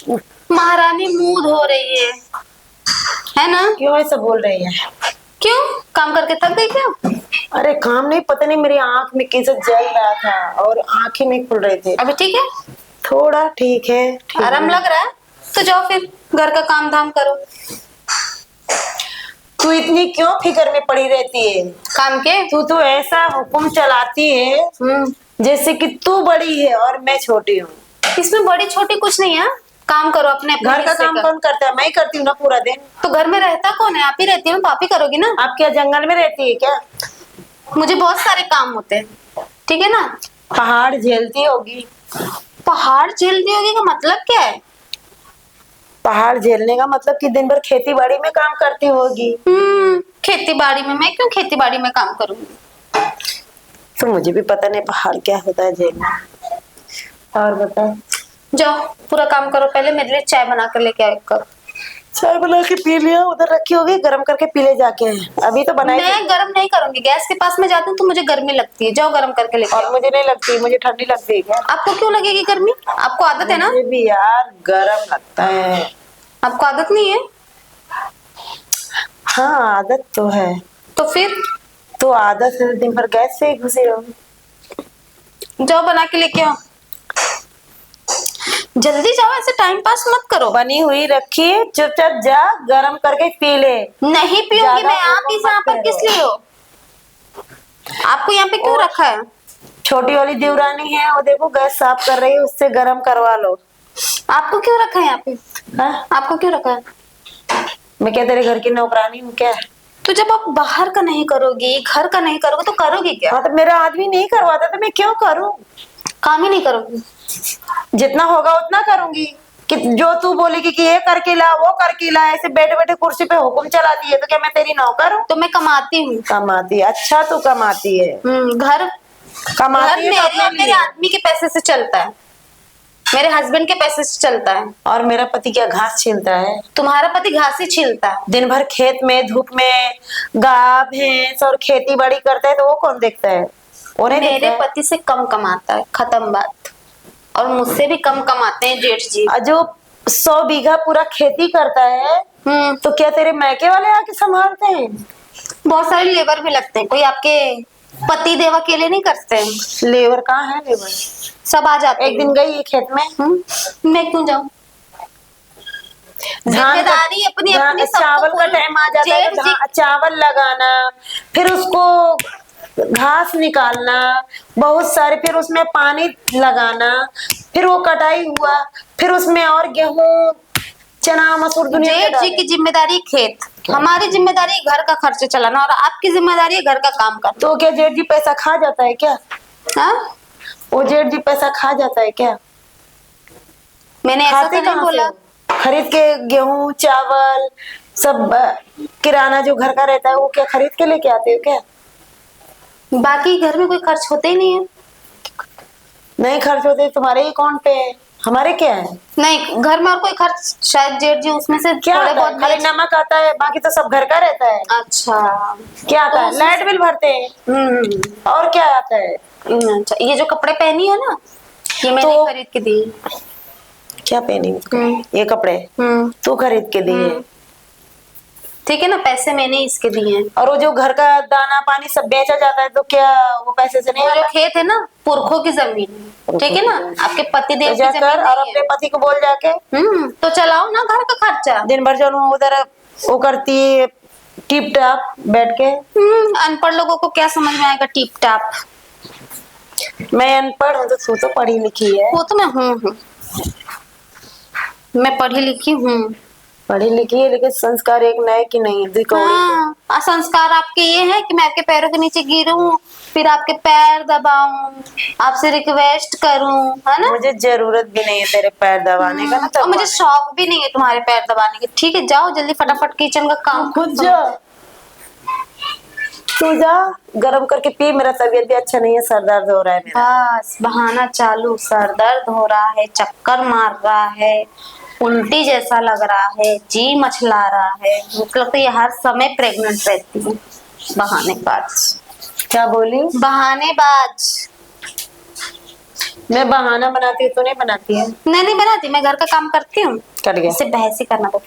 महारानी मुंह धो रही है ना? क्यों ऐसा बोल रही है? क्यों, काम करके थक गई क्या? अरे काम नहीं, पता नहीं मेरी आंख में कैसे जल रहा था और आंखें नहीं खुल रही थी। अभी ठीक है? थोड़ा ठीक है, ठीक आराम है। लग रहा है तो जाओ फिर घर का काम धाम करो। तू इतनी क्यों फिक्र में पड़ी रहती है? काम के तू तो ऐसा हुक्म चलाती है जैसे कि तू बड़ी है और मैं छोटी हूँ। इसमें बड़ी छोटी कुछ नहीं है, काम करो अपने अपने घर का हिस्से काम कौन करता है? मैं ही करती हूँ ना पूरा दिन। तो घर में रहता कौन है? आप ही रहती हो तो आप ही करोगी ना। आप क्या जंगल में रहती है क्या? मुझे बहुत सारे काम होते हैं, ठीक है ना। पहाड़ झेलती होगी। पहाड़ झेलती होगी का मतलब क्या है? पहाड़ झेलने का मतलब कि दिन भर खेती बाड़ी में काम करती होगी। खेती बाड़ी में? मैं क्यों खेती बाड़ी में काम करूंगी? तो मुझे भी पता नहीं पहाड़ क्या होता है झेलना। और बता। जाओ पूरा काम करो, पहले मेरे लिए चाय बना कर लेके आओ करो। चाय बना के पी लिया, उधर रखी होगी, गरम करके पी ले जाके। अभी तो बनाई। मैं गरम नहीं करूंगी, गैस के पास में जाती हूँ तो मुझे गर्मी लगती है। जाओ गरम करके लेके और आओ। मुझे नहीं लगती, मुझे ठंडी लगती है। क्या आपको क्यों लगेगी गर्मी? आपको आदत है ना। मुझे भी यार गरम लगता है। आपको आदत नहीं है? हाँ आदत तो है। तो फिर तो आदत है, दिन भर गैस से ही घुसे हो। जाओ बना के लेके आओ, जल्दी जाओ, ऐसे टाइम पास मत करो। बनी हुई रखी है, चुपचाप जा गरम करके पी ले। नहीं पीऊंगी मैं। आप इस यहाँ पर किस लिए हो? आपको यहाँ पे क्यों रखा है? छोटी वाली देवरानी है, वो देखो गैस साफ कर रही है, उससे गरम करवा लो। आपको क्यों रखा है यहाँ पे? हाँ? आपको क्यों रखा है? मैं क्या तेरे घर की नौकरानी हूँ क्या? तो जब आप बाहर का नहीं करोगी, घर का नहीं करोगे तो करोगी क्या? हाँ तो मेरा आदमी नहीं करवाता तो मैं क्यों करूँ? काम ही नहीं करोगी? जितना होगा उतना करूंगी। कि जो तू बोलेगी कि ये करके ला वो करके ला, ऐसे बैठे बैठे कुर्सी पे हुक्म चलाती है तो क्या मैं तेरी नौकर हूँ? तो मैं कमाती हूँ। कमाती? अच्छा तू कमाती है। घर कमाती है तो मेरे अपने और मेरे लिए। आदमी के पैसे से चलता है, मेरे हस्बैंड के पैसे से चलता है। और मेरा पति क्या घास छीलता है? तुम्हारा पति घास ही छीलता है। दिन भर खेत में धूप में गाय भैंस और खेती बाड़ी करता है तो वो कौन देखता है? वो नहीं मेरे देखता है। पति से कम कमाता है, खत्म बात। और मुझसे भी कम कमाते हैं जेठ जी। और जो 100 बीघा पूरा खेती करता है तो क्या तेरे मैके वाले आके संभालते हैं? बहुत सारे लेबर भी लगते हैं, कोई आपके पति देव अकेले नहीं करते हैं। लेबर कहाँ है? लेबर सब आ जाते हैं। एक दिन गई है खेत में। मैं क्यों जाऊं? जिम्मेदारी अपनी अपनी सबको। चावल का टाइम आ जाता है तो चावल लगाना, फिर उसको घास निकालना बहुत सारे, फिर उसमें पानी लगाना, फिर वो कटाई हुआ, फिर उसमें और गेहूं चना मसूर दुनिया के जेठ जी की जिम्मेदारी खेत, हमारी जिम्मेदारी घर का खर्च चलाना और आपकी जिम्मेदारी है घर का काम करना। तो क्या जेठ जी पैसा खा जाता है क्या? हाँ? वो जेठ जी पैसा खा जाता है क्या? मैंने ऐसा तो नहीं बोला। खरीद के गेहूं चावल सब किराना जो घर का रहता है वो क्या खरीद के लेके आते हो क्या? बाकी घर में कोई खर्च होते ही नहीं है। नहीं खर्च होते तुम्हारे ही अकाउंट पे है, हमारे क्या है? नहीं, घर में और कोई खर्च शायद जेठ जी उसमें से क्या थोड़े आता है? बहुत खाली नमक आता है, बाकी तो सब घर का रहता है। अच्छा क्या आता है? लाइट बिल भरते हैं। और क्या आता है? अच्छा, ये जो कपड़े पहनी हो ना, ये मैंने तो खरीद के दी। क्या पहनी? ये कपड़े तू खरीद के दिए? ठीक है ना, पैसे मैंने इसके दिए हैं। और वो जो घर का दाना पानी सब बेचा जाता है तो क्या वो पैसे से नहीं वो जो आता? खेत है ना, पुरखों की जमीन, ठीक है ना, आपके पति देव तो की जमीन जाकर और नहीं अपने है। पति को बोल जाके तो चलाओ ना घर का खर्चा। दिन भर जो उधर वो करती है टिप टाप बैठ के। अनपढ़ लोगों को क्या समझ में आएगा टिप टाप? मैं अनपढ़ हूँ तो तू तो पढ़ी लिखी है। वो तो मैं हूँ, मैं पढ़ी लिखी हूँ। पढ़ी लिखी है लेकिन संस्कार एक नए की नहीं है, हाँ, संस्कार आपके ये है कि मैं आपके पैरों के नीचे गिरूं, फिर आपके पैर दबाऊं, आपसे रिक्वेस्ट करूं, है ना? मुझे जरूरत भी नहीं है तेरे पैर दबाने का ना। और मुझे शौक भी नहीं है तुम्हारे पैर दबाने की। ठीक है, जाओ जल्दी फटाफट किचन का काम खुद जा, तू जा गरम करके पी। मेरा तबीयत भी अच्छा नहीं है, सर दर्द हो रहा है मेरा। बस बहाना चालू, सर दर्द हो रहा है, चक्कर मार रहा है, उल्टी जैसा लग रहा है, जी मचला रहा है, मतलब तो ये हर समय प्रेग्नेंट रहती है। बहानेबाज। क्या बोली? बहानेबाज। मैं बहाना बनाती हूँ तो नहीं बनाती है। नहीं बनाती, मैं घर का काम करती हूँ। कट गया। इससे बहस ही करना पड़ता है।